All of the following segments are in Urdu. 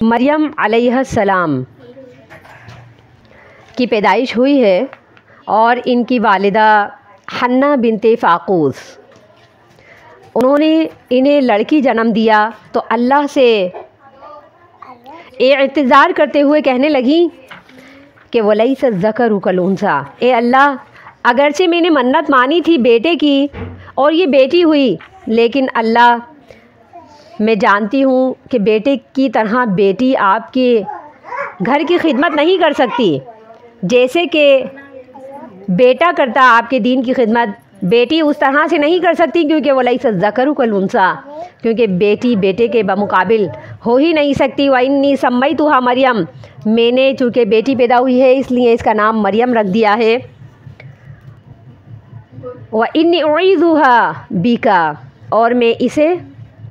مریم علیہ السلام کی پیدائش ہوئی ہے اور ان کی والدہ حنہ بنت فاقوس، انہوں نے انہیں لڑکی جنم دیا تو اللہ سے اعتذار کرتے ہوئے کہنے لگیں کہ وَلَيْسَ الذَّكَرُ كَالْأُنثىٰ، اے اللہ اگرچہ میں نے منت مانی تھی بیٹے کی اور یہ بیٹی ہوئی، لیکن اللہ میں جانتی ہوں کہ بیٹے کی طرح بیٹی آپ کے گھر کی خدمت نہیں کر سکتی جیسے کہ بیٹا کرتا آپ کے دین کی خدمت، بیٹی اس طرح سے نہیں کر سکتی کیونکہ وَلَيْسَ الذَّكَرُ كَالْأُنثىٰ، کیونکہ بیٹی بیٹے کے بمقابل ہو ہی نہیں سکتی۔ وَإِنِّي سَمَّيْتُهَا مریم، میں نے چونکہ بیٹی پیدا ہوئی ہے اس لیے اس کا نام مریم رکھ دیا ہے۔ وَإِنِّي أُعِيذُهَا بِكَ، اور میں اسے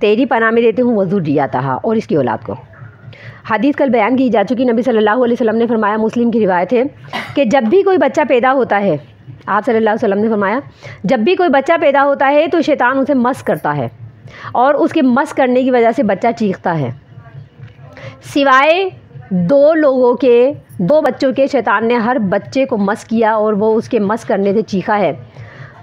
تیری پناہ میں دیتی ہوں، وذریتہا، اور اس کی اولاد کو۔ حدیث کل بیان کی جا چکی، نبی صلی اللہ علیہ وسلم نے فرمایا، مسلم کی روایت ہے کہ جب بھی کوئی بچہ پیدا ہوتا ہے، آپ صلی اللہ علیہ وسلم نے فرمایا جب بھی کوئی بچہ پیدا ہوتا ہے تو شیطان اسے مس کرتا ہے اور اس کے مس کرنے کی وجہ سے بچہ چیختا ہے، سوائے دو بچوں کے شیطان نے ہر بچے کو مس کیا اور وہ اس کے مس کرنے سے چیخا ہے،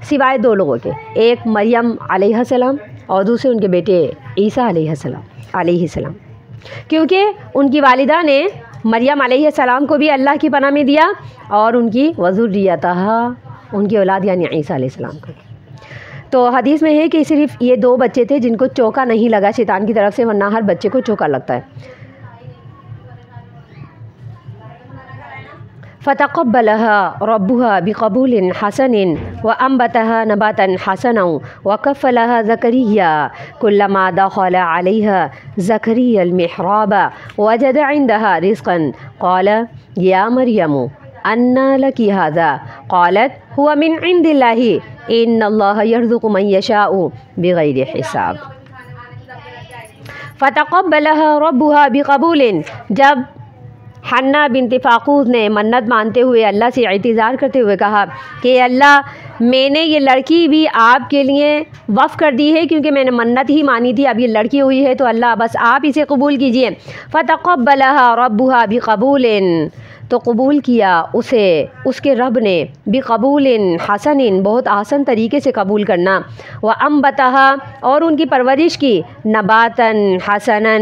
سوائے دو لوگوں کے، ایک مریم علیہ السلام اور دوسرے ان کے بیٹے عیسیٰ علیہ السلام، کیونکہ ان کی والدہ نے مریم علیہ السلام کو بھی اللہ کی پناہ میں دیا اور ان کی وذریتہا، ان کی اولاد یعنی عیسیٰ علیہ السلام کو۔ تو حدیث میں ہے کہ صرف یہ دو بچے تھے جن کو چوکا نہیں لگا شیطان کی طرف سے، ورنہ ہر بچے کو چوکا لگتا ہے۔ فتقبلها ربها بقبول حسن وأنبتها نباتا حسنا وكفلها زكريا كلما دخل عليها زكريا المحراب وجد عندها رزقا قال يا مريم أنى لك هذا قالت هو من عند الله إن الله يرزق من يشاء بغير حساب۔ فتقبلها ربها بقبول، جب حنہ بنت فاقوس نے منت مانتے ہوئے اللہ سے اعتذار کرتے ہوئے کہا کہ اللہ میں نے یہ لڑکی بھی آپ کے لیے وقف کر دی ہے کیونکہ میں نے منت ہی مانی تھی، اب یہ لڑکی ہوئی ہے تو اللہ بس آپ اسے قبول کیجئے۔ فتقبلها ربها بقبول، تو قبول کیا اسے اس کے رب نے، بقبول حسن، بہت آسن طریقے سے قبول کرنا، وانبتها، اور ان کی پرورش کی، نباتا حسنا،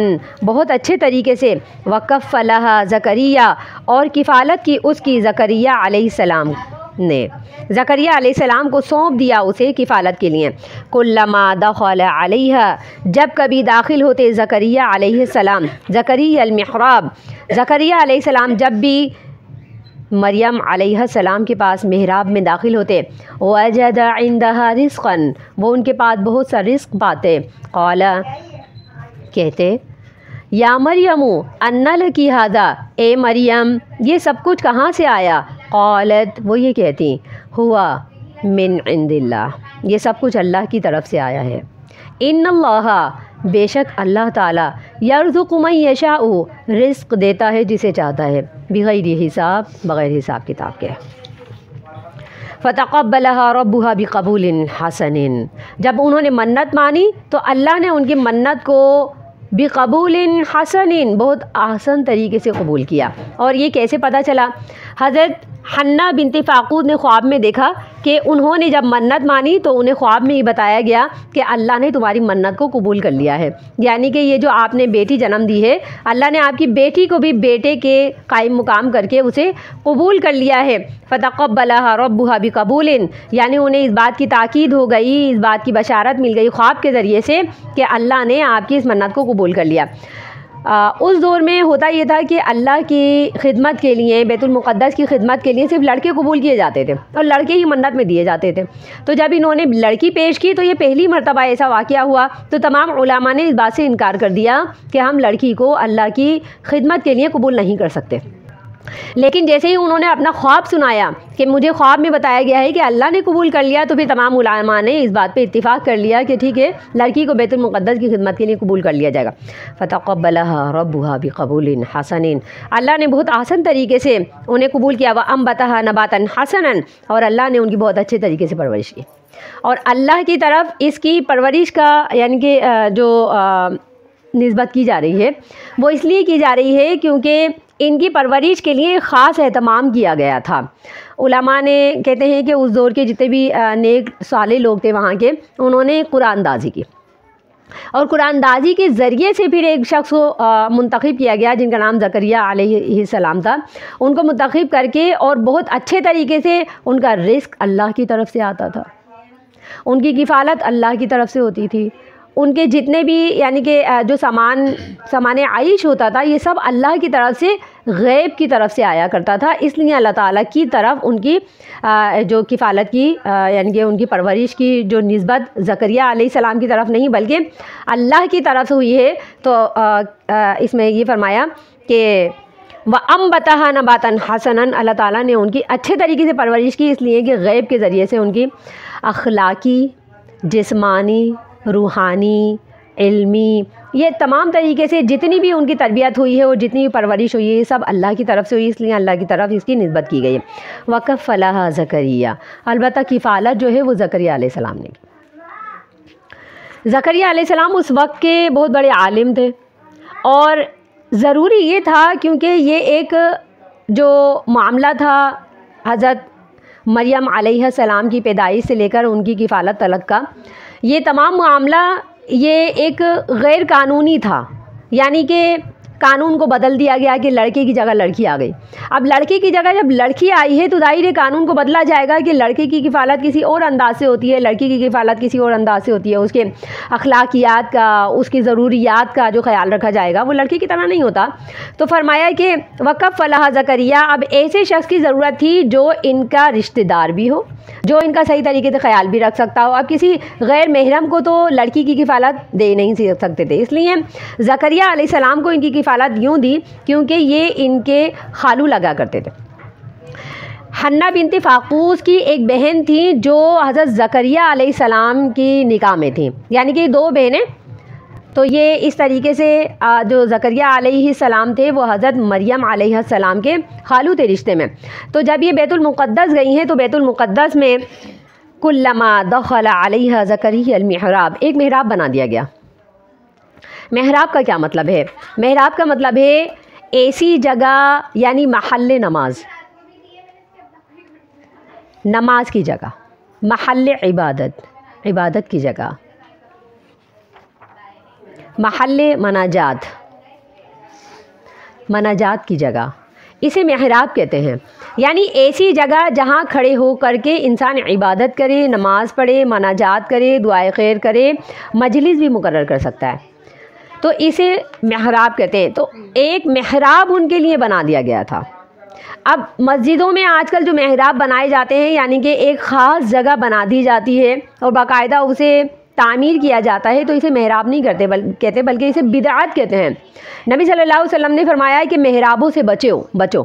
بہت اچھے طریقے سے، وکفلها زکریا، اور کفالت کی اس کی زکریا علیہ السلام نے، زکریا علیہ السلام کو سونپ دیا اسے کفالت کے لیے۔ کلما دخل علیہا، جب کبھی داخل ہوتے زکریا علیہ السلام، زکریا المحراب، زکریا علیہ السلام جب بھی مریم علیہ السلام کے پاس محراب میں داخل ہوتے، وجد عندها رزقا، وہ ان کے پاس بہت سا رزق پاتے، قال، کہتے، یا مریم انا لکی ھذا، اے مریم یہ سب کچھ کہاں سے آیا؟ قالت، وہ یہ کہتی، ہوا من عند اللہ، یہ سب کچھ اللہ کی طرف سے آیا ہے۔ ان اللہ، بے شک اللہ تعالیٰ، یرزق من یشاء، رزق دیتا ہے جسے چاہتا ہے، بغیر حساب، بغیر حساب کتاب کے۔ فتقبلها ربها بقبول حسن، جب انہوں نے منت مانی تو اللہ نے ان کی منت کو بقبول حسن، بہت آسان طریقے سے قبول کیا۔ اور یہ کیسے پتہ چلا؟ حضرت حنہ بنت فاقوس نے خواب میں دیکھا کہ انہوں نے جب منت مانی تو انہیں خواب میں ہی بتایا گیا کہ اللہ نے تمہاری منت کو قبول کر لیا ہے، یعنی کہ یہ جو آپ نے بیٹی جنم دی ہے، اللہ نے آپ کی بیٹی کو بھی بیٹے کے قائم مقام کر کے اسے قبول کر لیا ہے۔ فتقبلها ربها بقبول، یعنی انہیں اس بات کی تاکید ہو گئی، اس بات کی بشارت مل گئی خواب کے ذریعے سے کہ اللہ نے آپ کی اس منت کو قبول کر لیا۔ اس دور میں ہوتا یہ تھا کہ اللہ کی خدمت کے لیے، بیت المقدس کی خدمت کے لیے صرف لڑکے قبول کیے جاتے تھے اور لڑکے ہی منت میں دیے جاتے تھے۔ تو جب انہوں نے لڑکی پیش کی تو یہ پہلی مرتبہ ایسا واقعہ ہوا، تو تمام علماء نے اس بات سے انکار کر دیا کہ ہم لڑکی کو اللہ کی خدمت کے لیے قبول نہیں کر سکتے۔ لیکن جیسے ہی انہوں نے اپنا خواب سنایا کہ مجھے خواب میں بتایا گیا ہے کہ اللہ نے قبول کر لیا، تو پھر تمام علماء نے اس بات پہ اتفاق کر لیا کہ ٹھیک ہے، لڑکی کو بیت المقدس کی خدمت کے لیے قبول کر لیا جائے گا۔ فتقبلها ربها بقبول حسن، اللہ نے بہت آسان طریقے سے انہیں قبول کیا، وانبتها نباتا حسنا، اور اللہ نے ان کی بہت اچھے طریقے سے پرورش کی۔ اور اللہ کی طرف اس کی پرورش کا یعنی کہ جو نسبت کی جا رہی ہے وہ اس لیے کی جا رہی ہے کیونکہ ان کی پرورش کے لیے خاص اہتمام کیا گیا تھا۔ علماء نے کہتے ہیں کہ اس دور کے جتنے بھی نیک صالح لوگ تھے وہاں کے، انہوں نے قرآن اندازی کی، اور قرآن اندازی کے ذریعے سے پھر ایک شخص کو منتخب کیا گیا جن کا نام زکریا علیہ السلام تھا۔ ان کو منتخب کر کے اور بہت اچھے طریقے سے ان کا رزق اللہ کی طرف سے آتا تھا، ان کی کفالت اللہ کی طرف سے ہوتی تھی، ان کے جتنے بھی یعنی کہ جو سامان عیش ہوتا تھا یہ سب اللہ کی طرف سے غیب کی طرف سے آیا کرتا تھا۔ اس لیے اللہ تعالیٰ کی طرف ان کی جو کفالت کی یعنی کہ ان کی پرورش کی جو نسبت زکریا علیہ السلام کی طرف نہیں بلکہ اللہ کی طرف ہوئی ہے۔ تو اس میں یہ فرمایا کہ وَأَنبَتَهَا نَبَاتًا حَسَنًا، اللہ تعالیٰ نے ان کی اچھے طریقے سے پرورش کی، اس لیے کہ غیب کے ذریعے سے ان کی اخلاقی، جسمانی، روحانی، علمی، یہ تمام طریقے سے جتنی بھی ان کی تربیت ہوئی ہے اور جتنی بھی پرورش ہوئی ہے یہ سب اللہ کی طرف سے ہوئی، اس لیے اللہ کی طرف اس کی نسبت کی گئی ہے۔ وَكَفَّلَهَا زَكَرِيَّا، البتہ کفالت جو ہے وہ زکریا علیہ السلام نے کی۔ زکریا علیہ السلام اس وقت کے بہت بڑے عالم تھے، اور ضروری یہ تھا کیونکہ یہ ایک جو معاملہ تھا حضرت مریم علیہ السلام کی پیدائش سے لے کر ان کی کفالت تلک کا، یہ تمام معاملہ یہ ایک غیر قانونی تھا، یعنی کہ قانون کو بدل دیا گیا کہ لڑکے کی جگہ لڑکی آ گئی۔ اب لڑکے کی جگہ جب لڑکی آئی ہے تو ظاہر قانون کو بدلا جائے گا کہ لڑکے کی کفالت کسی اور انداز سے ہوتی ہے، لڑکی کی کفالت کسی اور انداز سے ہوتی ہے، اس کے اخلاقیات کا، اس کی ضروریات کا جو خیال رکھا جائے گا وہ لڑکی کی طرح نہیں ہوتا۔ تو فرمایا کہ وَكَفَّلَهَا زکریا، اب ایسے شخص کی ضرورت تھی جو ان کا رشتہ دار بھی ہو، جو ان کا صحیح طریقے سے خیال بھی رکھ سکتا ہو۔ اب کسی غیر محرم کو تو لڑکی کی کفالت دے نہیں سکتے تھے، اس لیے زکریا علیہ السلام کو ان کی کفالت یوں دی کیونکہ یہ ان کے خالو لگا کرتے تھے۔ حنہ بنت فاقوس کی ایک بہن تھی جو حضرت زکریا علیہ السلام کی نکاح میں تھی، یعنی کہ دو بہنیں۔ تو یہ اس طریقے سے جو زکریا علیہ السلام تھے وہ حضرت مریم علیہ السلام کے خالو تھے رشتے میں۔ تو جب یہ بیت المقدس گئی ہیں تو بیت المقدس میں کلما دخل علیہ زکریا المحراب، ایک محراب بنا دیا گیا۔ محراب کا کیا مطلب ہے؟ محراب کا مطلب ہے ایسی جگہ، یعنی محل نماز، نماز کی جگہ، محل عبادت، عبادت کی جگہ، محل مناجات، مناجات کی جگہ، اسے محراب کہتے ہیں۔ یعنی ایسی جگہ جہاں کھڑے ہو کر کے انسان عبادت کرے، نماز پڑھے، مناجات کرے، دعائے خیر کرے، مجلس بھی مقرر کر سکتا ہے، تو اسے محراب کہتے ہیں۔ تو ایک محراب ان کے لیے بنا دیا گیا تھا۔ اب مسجدوں میں آج کل جو محراب بنائے جاتے ہیں، یعنی کہ ایک خاص جگہ بنا دی جاتی ہے اور باقاعدہ اسے تعمیر کیا جاتا ہے، تو اسے محراب نہیں کہتے بلکہ اسے بدعت کہتے ہیں۔ نبی صلی اللہ علیہ وسلم نے فرمایا کہ محرابوں سے بچو،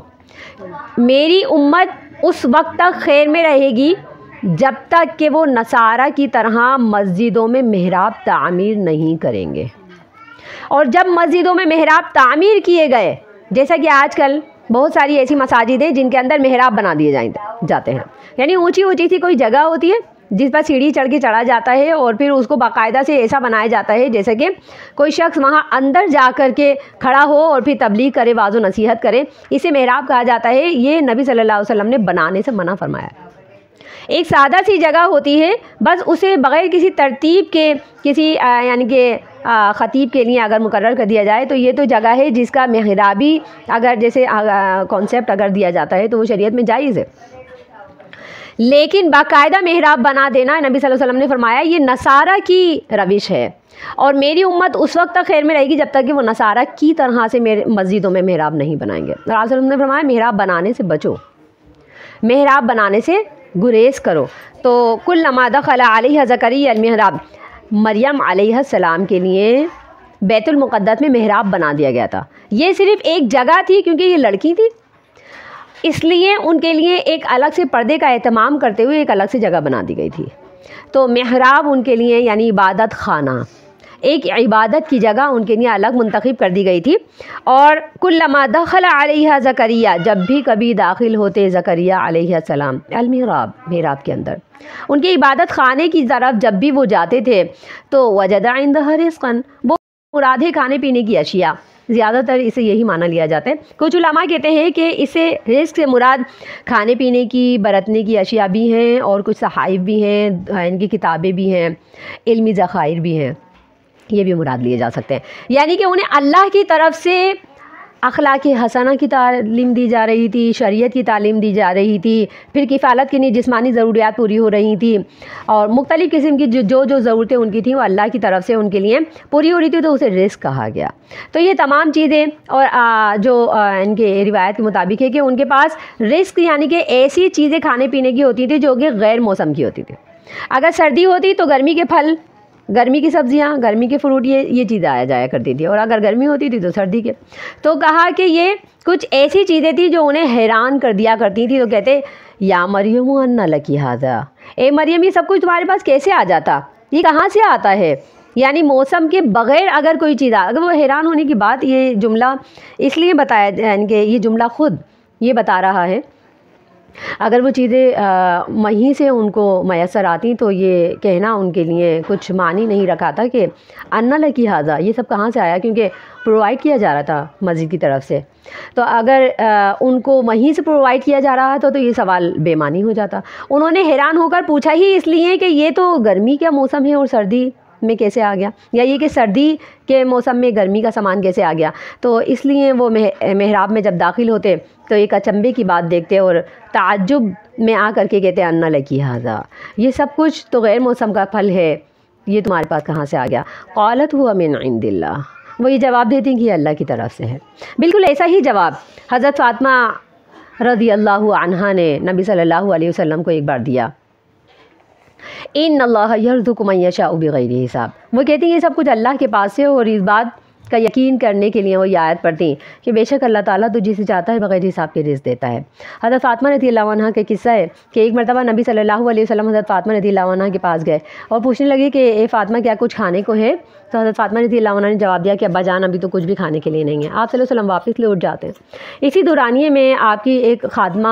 میری امت اس وقت تک خیر میں رہے گی جب تک کہ وہ نصارہ کی طرح مسجدوں میں محراب تعمیر نہیں کریں گے۔ اور جب مسجدوں میں محراب تعمیر کیے گئے، جیسا کہ آج کل بہت ساری ایسی مساجد ہیں جن کے اندر محراب بنا دیے جاتے ہیں، یعنی اونچی سی کوئی جگہ ہوتی ہے جس پر سیڑھی چڑھ کے چڑھا جاتا ہے اور پھر اس کو باقاعدہ سے ایسا بنایا جاتا ہے جیسے کہ کوئی شخص وہاں اندر جا کر کے کھڑا ہو اور پھر تبلیغ کرے، واعظ و نصیحت کرے، اسے محراب کہا جاتا ہے۔ یہ نبی صلی اللہ علیہ وسلم نے بنانے سے منع فرمایا۔ ایک سادہ سی جگہ ہوتی ہے، بس اسے بغیر کسی ترتیب کے، کسی یعنی کہ خطیب کے لیے اگر مقرر کر دیا جائے تو یہ تو جگہ ہے جس کا محرابی اگر جیسے کانسیپٹ اگر دیا جاتا ہے تو وہ شریعت میں جائز ہے، لیکن باقاعدہ محراب بنا دینا نبی صلی اللہ علیہ وسلم نے فرمایا یہ نصارہ کی روش ہے، اور میری امت اس وقت تک خیر میں رہے گی جب تک کہ وہ نصارہ کی طرح سے میرے مسجدوں میں محراب نہیں بنائیں گے۔ اور صلی اللہ علیہ وسلم نے فرمایا محراب بنانے سے بچو، محراب بنانے سے گریز کرو۔ تو کلما دخل علیہ زکریا المحراب، مریم علیہ السلام کے لیے بیت المقدس میں محراب بنا دیا گیا تھا۔ یہ صرف ایک جگہ تھی کیونکہ یہ لڑکی تھی، اس لیے ان کے لیے ایک الگ سے پردے کا اہتمام کرتے ہوئے ایک الگ سے جگہ بنا دی گئی تھی۔ تو محراب ان کے لیے یعنی عبادت خانہ، ایک عبادت کی جگہ ان کے لیے الگ منتخب کر دی گئی تھی۔ اور کلما دخل علیہ زکریا، جب بھی کبھی داخل ہوتے زکریا علیہ السلام المحراب، محراب کے اندر، ان کے عبادت خانے کی طرف جب بھی وہ جاتے تھے تو وجد عندها رزقا، وہ مراد ہے کھانے پینے کی اشیاء، زیادہ تر اسے یہی مانا لیا جاتا ہے۔ کچھ علماء کہتے ہیں کہ اسے رزق سے مراد کھانے پینے کی برتنے کی اشیاء بھی ہیں، اور کچھ صحائف بھی ہیں، ان کی کتابیں بھی ہیں، علمی ذخائر بھی ہیں، یہ بھی مراد لیے جا سکتے ہیں۔ یعنی کہ انہیں اللہ کی طرف سے اخلاق حسنہ کی تعلیم دی جا رہی تھی، شریعت کی تعلیم دی جا رہی تھی، پھر کفالت کے لیے جسمانی ضروریات پوری ہو رہی تھیں، اور مختلف قسم کی جو ضرورتیں ان کی تھیں وہ اللہ کی طرف سے ان کے لیے پوری ہو رہی تھی، تو اسے رزق کہا گیا۔ تو یہ تمام چیزیں، اور جو ان کے روایت کے مطابق ہے کہ ان کے پاس رزق یعنی کہ ایسی چیزیں کھانے پینے کی ہوتی تھیں جو کہ غیر موسم کی ہوتی تھی۔ اگر سردی ہوتی تو گرمی کے پھل، گرمی کی سبزیاں، گرمی کے فروٹ، یہ چیزیں آیا جایا کرتی تھی، اور اگر گرمی ہوتی تھی تو سردی کے۔ تو کہا کہ یہ کچھ ایسی چیزیں تھیں جو انہیں حیران کر دیا کرتی تھی، تو کہتے یا مریم ان لکی ھذا، اے مریم یہ سب کچھ تمہارے پاس کیسے آ جاتا، یہ کہاں سے آتا ہے؟ یعنی موسم کے بغیر اگر کوئی چیز اگر وہ حیران ہونے کی بات، یہ جملہ اس لیے بتایا، یعنی کہ یہ جملہ خود یہ بتا رہا ہے، اگر وہ چیزیں وہیں سے ان کو میسر آتی تو یہ کہنا ان کے لیے کچھ معنی نہیں رکھا تھا کہ ان لکی ھذا یہ سب کہاں سے آیا، کیونکہ پرووائڈ کیا جا رہا تھا مسجد کی طرف سے۔ تو اگر ان کو وہیں سے پرووائڈ کیا جا رہا تھا تو یہ سوال بے معنی ہو جاتا۔ انہوں نے حیران ہو کر پوچھا ہی اس لیے کہ یہ تو گرمی کا موسم ہے اور سردی میں کیسے آ گیا، یا یہ کہ سردی کے موسم میں گرمی کا سامان کیسے آ گیا۔ تو اس لیے وہ محراب میں جب داخل ہوتے تو ایک اچنبے کی بات دیکھتے اور تعجب میں آ کر کے کہتے ان لکی ھذا یہ سب کچھ تو غیر موسم کا پھل ہے، یہ تمہارے پاس کہاں سے آ گیا؟ قالت هو من عند اللہ، وہ یہ جواب دیتی ہیں کہ یہ اللہ کی طرف سے ہے۔ بالکل ایسا ہی جواب حضرت فاطمہ رضی اللہ عنہا نے نبی صلی اللہ علیہ وسلم کو ایک بار دیا، ان اللہ یرزق من یشاء بغیر حساب۔ وہ کہتی ہیں یہ سب کچھ اللہ کے پاس سے، اور اس بات کا یقین کرنے کے لیے وہ یہ آیت پڑھتی ہیں کہ بے شک اللہ تعالیٰ تو جسے چاہتا ہے بغیر حساب کے رزق دیتا ہے۔ حضرت فاطمہ رضی اللہ عنہ کا قصہ ہے کہ ایک مرتبہ نبی صلی اللہ علیہ وسلم حضرت فاطمہ رضی اللہ عنہ کے پاس گئے اور پوچھنے لگے کہ اے فاطمہ کیا کچھ کھانے کو ہے؟ تو حضرت فاطمہ رضی اللہ عنہ نے جواب دیا کہ ابا جان ابھی تو کچھ بھی کھانے کے لیے نہیں ہے۔ آپ صلی اللہ علیہ وسلم واپس لے اٹھ جاتے ہیں۔ اسی دورانیے میں آپ کی ایک خادمہ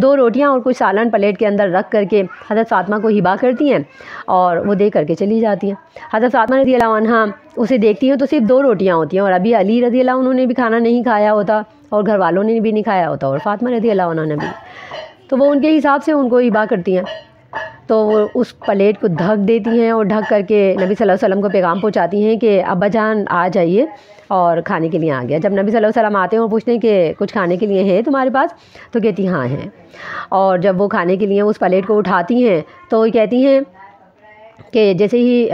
2 روٹیاں اور کچھ سالن پلیٹ کے اندر رکھ کر کے حضرت فاطمہ کو ہبا کرتی ہیں اور وہ دے کر کے چلی جاتی ہیں۔ حضرت فاطمہ رضی اللہ عنہ اسے دیکھتی ہیں تو صرف 2 روٹیاں ہوتی ہیں، اور ابھی علی رضی اللہ عنہ نے بھی کھانا نہیں کھایا ہوتا اور گھر والوں نے بھی نہیں کھایا ہوتا، اور فاطمہ رضی اللہ عنہ نے بھی، تو وہ ان کے حساب سے ان کو ہبا کرتی ہیں۔ تو وہ اس پلیٹ کو ڈھک دیتی ہیں اور ڈھک کر کے نبی صلی اللہ علیہ وسلم کو پیغام پہنچاتی ہیں کہ ابا جان آ جائیے اور کھانے کے لیے آ گیا۔ جب نبی صلی اللہ علیہ وسلم آتے ہیں اور پوچھتے ہیں کہ کچھ کھانے کے لیے ہے تمہارے پاس، تو کہتی ہاں ہیں، اور جب وہ کھانے کے لیے اس پلیٹ کو اٹھاتی ہیں تو وہ کہتی ہیں کہ جیسے ہی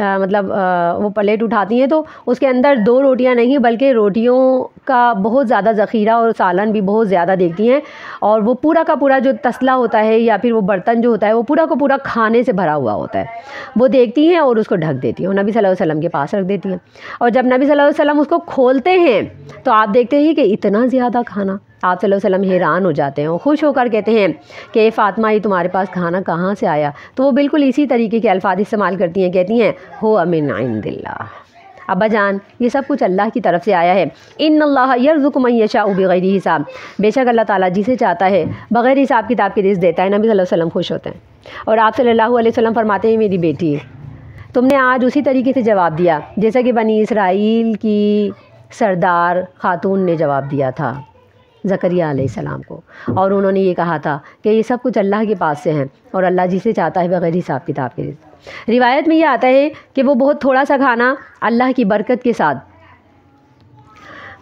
وہ پلیٹ اٹھاتی ہیں تو اس کے اندر 2 روٹیاں نہیں بلکہ روٹیوں کا بہت زیادہ ذخیرہ اور سالن بھی بہت زیادہ دیکھتی ہیں، اور وہ پورا کا پورا جو تسلا ہوتا ہے یا پھر وہ برتن جو ہوتا ہے وہ پورا کا پورا کھانے سے بھرا ہوا ہوتا ہے، وہ دیکھتی ہیں اور اس کو ڈھک دیتی ہیں اور نبی صلی اللہ علیہ وسلم کے پاس رکھ دیتی ہیں۔ اور جب نبی صلی اللہ علیہ وسلم اس کو کھولتے ہیں تو آپ دیکھتے ہیں کہ اتنا زیادہ کھانا، آپ صلی اللہ علیہ وسلم حیران ہو جاتے ہیں اور خوش ہو کر کہتے ہیں کہ اے فاطمہ یہ تمہارے پاس کھانا کہاں سے آیا؟ تو وہ بالکل اسی طریقے کے الفاظ استعمال کرتی ہیں، کہتی ہیں ہو من عند اللہ، ابا جان یہ سب کچھ اللہ کی طرف سے آیا ہے۔ ان اللہ یرزق من یشاء بغیر حساب، بے شک اللہ تعالیٰ جسے چاہتا ہے بغیر حساب کتاب کے رزق دیتا ہے۔ نبی صلی اللہ علیہ وسلم خوش ہوتے ہیں، اور آپ صلی اللہ علیہ وسلم فرماتے ہیں میری بیٹی تم نے آج اسی طریقے سے جواب دیا جیسا کہ بنی اسرائیل کی سردار خاتون نے جواب دیا تھا زکریا علیہ السلام کو، اور انہوں نے یہ کہا تھا کہ یہ سب کچھ اللہ کے پاس سے ہیں اور اللہ جسے چاہتا ہے بغیر حساب کتاب کے رزق۔ روایت میں یہ آتا ہے کہ وہ بہت تھوڑا سا کھانا اللہ کی برکت کے ساتھ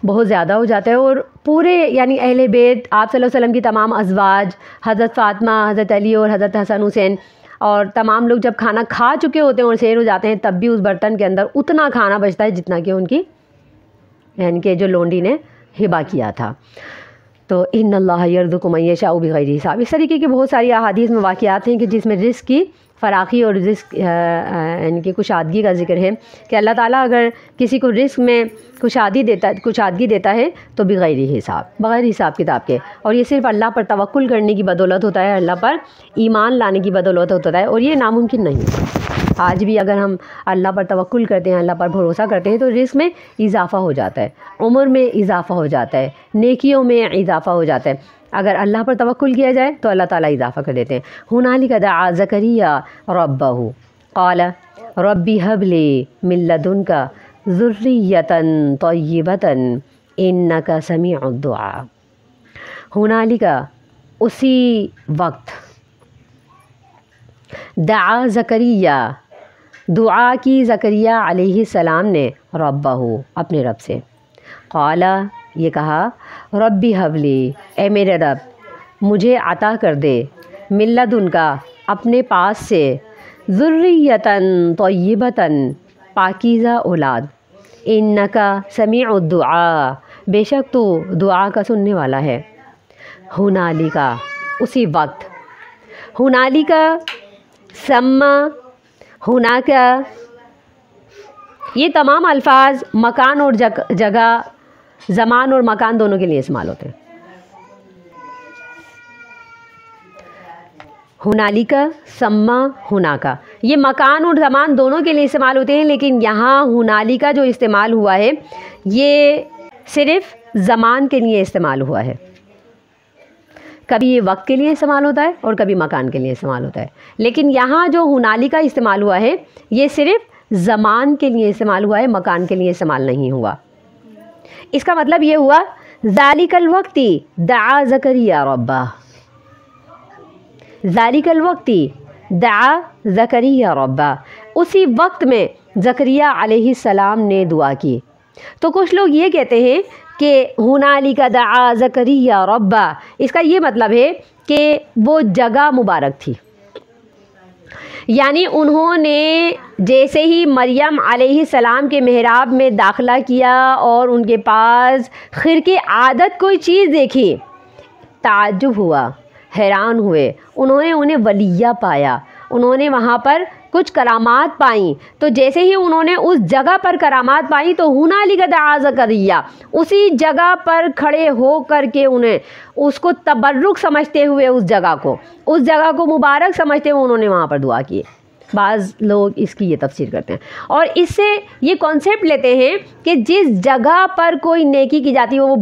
بہت زیادہ ہو جاتا ہے، اور پورے یعنی اہل بیت آپ صلی اللہ علیہ وسلم کی تمام ازواج، حضرت فاطمہ، حضرت علی اور حضرت حسن حسین اور تمام لوگ جب کھانا کھا چکے ہوتے ہیں اور سیر ہو جاتے ہیں تب بھی اس برتن کے اندر اتنا کھانا بچتا ہے جتنا کہ ان کی یعنی کہ جو لونڈی نے ہبا کیا تھا۔ تو ان اللہ یرزق من یشاء بغیر حساب، اس طریقے کی بہت ساری احادیث میں واقعات ہیں کہ جس میں رزق کی فراخی اور رزق یعنی کہ کشادگی کا ذکر ہے کہ اللہ تعالیٰ اگر کسی کو رزق میں کشادگی دیتا ہے تو بغیر حساب کتاب کے، اور یہ صرف اللہ پر توکل کرنے کی بدولت ہوتا ہے، اللہ پر ایمان لانے کی بدولت ہوتا ہے، اور یہ ناممکن نہیں۔ آج بھی اگر ہم اللہ پر توکل کرتے ہیں، اللہ پر بھروسہ کرتے ہیں تو رزق میں اضافہ ہو جاتا ہے، عمر میں اضافہ ہو جاتا ہے، نیکیوں میں اضافہ ہو جاتا ہے۔ اگر اللہ پر توکل کیا جائے تو اللہ تعالیٰ اضافہ کر دیتے ہیں۔ ہنالک دعا زکریا ربہ قال ربی ہب لی من لدنک ذُرِّيَّةً طَيِّبَةً إِنَّكَ سَمِيعُ الدُّعَاء۔ ہنالکا اسی وقت دعا زکریا دعا کی زکریا علیہ السلام نے ربہ اپنے رب سے، قال یہ کہا ربی حبلی اے میرے رب مجھے عطا کر دے، من لدنکا اپنے پاس سے، ذریۃً طیبۃً پاکیزہ اولاد، انکا سمیع الدعاء بے شک تو دعا کا سننے والا ہے۔ ہنالکا اسی وقت، ہنالکا سما ہناکا یہ تمام الفاظ مکان اور جگہ، زمان اور مکان دونوں کے لیے استعمال ہوتے ہیں۔ ہنالکا سما ہناکا یہ مکان اور زمان دونوں کے لیے استعمال ہوتے ہیں، لیکن یہاں ہنالکا جو استعمال ہوا ہے یہ صرف زمان کے لیے استعمال ہوا ہے۔ کبھی یہ وقت کے لیے استعمال ہوتا ہے اور کبھی مکان کے لیے استعمال ہوتا ہے، لیکن یہاں جو ہنالکا استعمال ہوا ہے یہ صرف زمان کے لیے استعمال ہوا ہے، مکان کے لیے استعمال نہیں ہوا۔ اس کا مطلب یہ ہوا ذالک الوقت دعا زکریا ربہ، ذالک الوقت دعا زکریا ربہ اسی وقت میں زکریا علیہ السلام نے دعا کی۔ تو کچھ لوگ یہ کہتے ہیں کہ ہنالک دعا زکریا ربہ، اس کا یہ مطلب ہے کہ وہ جگہ مبارک تھی، یعنی انہوں نے جیسے ہی مریم علیہ السلام کے محراب میں داخلہ کیا اور ان کے پاس خرقِ عادت کوئی چیز دیکھی، تعجب ہوا، حیران ہوئے، انہیں ولیہ پایا، انہوں نے وہاں پر کچھ کرامات پائیں، تو جیسے ہی انہوں نے اس جگہ پر کرامات پائیں تو ہنالک دعا زکریا اسی جگہ پر کھڑے ہو کر کے انہیں اس کو تبرک سمجھتے ہوئے اس جگہ کو مبارک سمجھتے ہوئے انہوں نے وہاں پر دعا کی۔ بعض لوگ اس کی یہ تفسیر کرتے ہیں اور اس سے یہ کانسیپٹ لیتے ہیں کہ جس جگہ پر کوئی نیکی کی جاتی ہے وہ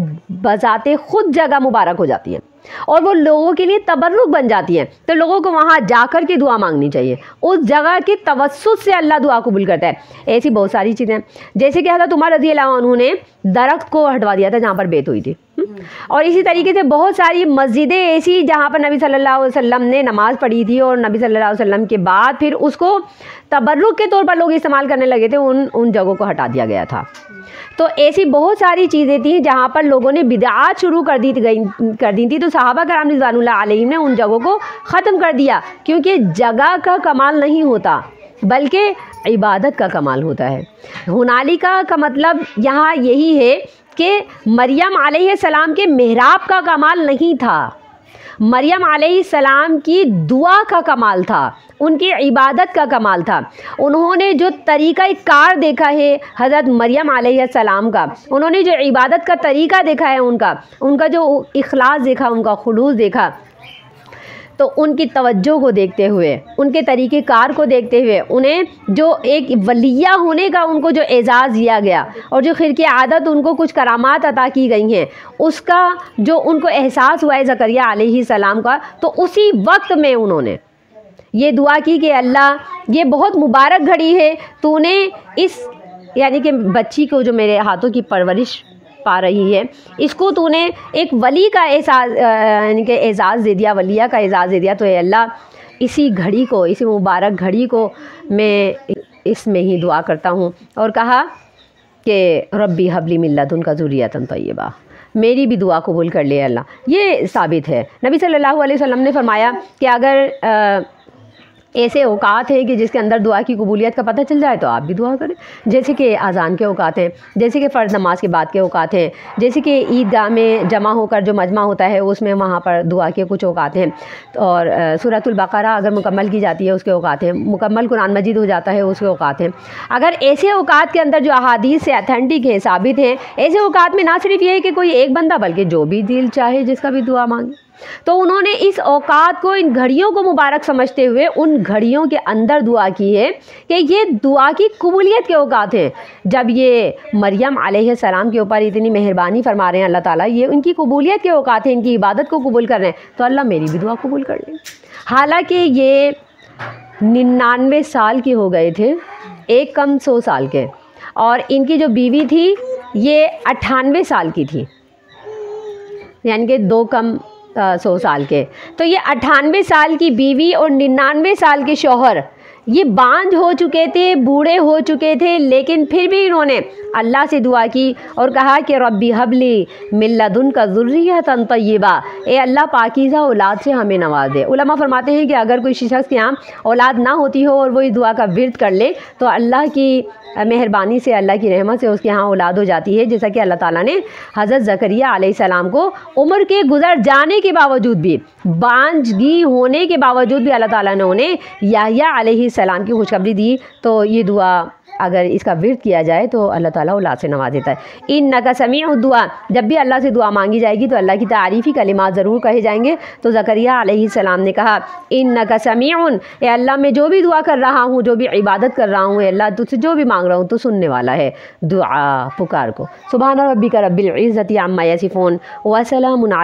بذات خود جگہ مبارک ہو جاتی ہے اور وہ لوگوں کے لیے تبرک بن جاتی ہے، تو لوگوں کو وہاں جا کر کے دعا مانگنی چاہیے، اس جگہ کے توسط سے اللہ دعا قبول کرتا ہے۔ ایسی بہت ساری چیزیں جیسے کہ حضرت عمر رضی اللہ عنہ نے درخت کو ہٹوا دیا تھا جہاں پر بیت ہوئی تھی، اور اسی طریقے سے بہت ساری مسجدیں ایسی جہاں پر نبی صلی اللہ علیہ وسلم نے نماز پڑھی تھی اور نبی صلی اللہ علیہ وسلم کے بعد پھر اس کو تبرک کے طور پر لوگ استعمال کرنے لگے تھے، ان جگہوں کو ہٹا دیا گیا تھا۔ تو ایسی بہت ساری چیزیں تھیں جہاں پر لوگوں نے بدعات شروع کر دی تھی، تو صحابہ کرام رضوان اللہ علیہم نے ان جگہوں کو ختم کر دیا، کیونکہ جگہ کا کمال نہیں ہوتا بلکہ عبادت کا کمال ہوتا ہے۔ ہنالکا کا مطلب یہاں یہی ہے کہ مریم علیہ السلام کے محراب کا کمال نہیں تھا، مریم علیہ السلام کی دعا کا کمال تھا، ان کی عبادت کا کمال تھا۔ انہوں نے جو طریقہ کار دیکھا ہے حضرت مریم علیہ السلام کا، انہوں نے جو عبادت کا طریقہ دیکھا ہے ان کا جو اخلاص دیکھا، ان کا خلوص دیکھا، تو ان کی توجہ کو دیکھتے ہوئے، ان کے طریقہ کار کو دیکھتے ہوئے، انہیں جو ایک ولیہ ہونے کا ان کو جو اعزاز دیا گیا اور جو خرقِ عادت ان کو کچھ کرامات عطا کی گئی ہیں، اس کا جو ان کو احساس ہوا ہے زکریا علیہ السلام کا، تو اسی وقت میں انہوں نے یہ دعا کی کہ اللہ یہ بہت مبارک گھڑی ہے، تو نے اس یعنی کہ بچی کو جو میرے ہاتھوں کی پرورش پا رہی ہے، اس کو تو نے ایک ولی کا احساس یعنی کہ اعزاز دے دیا، ولیہ کا اعزاز دے دیا، تو اے اللہ اسی گھڑی کو، اسی مبارک گھڑی کو میں اس میں ہی دعا کرتا ہوں۔ اور کہا کہ ربی حبلی من لدنک ذریۃ طیبہ، میری بھی دعا قبول کر لے اللہ۔ یہ ثابت ہے، نبی صلی اللہ علیہ وسلم نے فرمایا کہ اگر ایسے اوقات ہیں کہ جس کے اندر دعا کی قبولیت کا پتہ چل جائے تو آپ بھی دعا کریں، جیسے کہ اذان کے اوقات ہیں، جیسے کہ فرض نماز کے بعد کے اوقات ہیں، جیسے کہ عیدگاہ میں جمع ہو کر جو مجمع ہوتا ہے اس میں وہاں پر دعا کے کچھ اوقات ہیں، اور سورۃ البقرہ اگر مکمل کی جاتی ہے اس کے اوقات ہیں، مکمل قرآن مجید ہو جاتا ہے اس کے اوقات ہیں۔ اگر ایسے اوقات کے اندر جو احادیث سے اتھینٹک ہیں، ثابت ہیں، ایسے اوقات میں نہ صرف یہ ہے کہ کوئی ایک بندہ بلکہ جو بھی دل چاہے جس کا بھی دعا مانگے، تو انہوں نے اس اوقات کو، ان گھڑیوں کو مبارک سمجھتے ہوئے ان گھڑیوں کے اندر دعا کی ہے کہ یہ دعا کی قبولیت کے اوقات ہیں۔ جب یہ مریم علیہ السلام کے اوپر اتنی مہربانی فرما رہے ہیں اللہ تعالیٰ، یہ ان کی قبولیت کے اوقات ہیں، ان کی عبادت کو قبول کر رہے ہیں، تو اللہ میری بھی دعا قبول کر لیں۔ حالانکہ یہ 99 سال کے ہو گئے تھے، ایک کم 100 سال کے، اور ان کی جو بیوی تھی یہ 98 سال کی تھی، یعنی کہ 2 کم 100 سال کے. تو یہ 98 سال کی بیوی اور 99 سال کے شوہر یہ بانجھ ہو چکے تھے، بوڑھے ہو چکے تھے، لیکن پھر بھی انہوں نے اللہ سے دعا کی اور کہا کہ ربی حبلی من لدنک ذریۃ طیبہ، اے اللہ پاکیزہ اولاد سے ہمیں نواز دے. علماء فرماتے ہیں کہ اگر کوئی شخص کے یہاں اولاد نہ ہوتی ہو اور وہ اس دعا کا ورد کر لے تو اللہ کی مہربانی سے، اللہ کی رحمت سے اس کے ہاں اولاد ہو جاتی ہے، جیسا کہ اللہ تعالیٰ نے حضرت زکریا علیہ السلام کو عمر کے گزر جانے کے باوجود بھی، بانجگی ہونے کے باوجود بھی اللہ تعالیٰ نے انہیں یحییٰ علیہ السلام کی خوشخبری دی. تو یہ دعا اگر اس کا ورد کیا جائے تو اللہ تعالیٰ اولاد سے نواز دیتا ہے. انک سمیع الدعاء، جب بھی اللہ سے دعا مانگی جائے گی تو اللہ کی تعریفی کلمات ضرور کہے جائیں گے. تو زکریا علیہ السلام نے کہا انک سمیع، اے اللہ میں جو بھی دعا کر رہا ہوں، جو بھی عبادت کر رہا ہوں، اے اللہ تجھ سے جو بھی مانگ رہا ہوں تو سننے والا ہے دعا، پکار کو. سبحان ربک رب العزۃ عما یصفون وسلام علی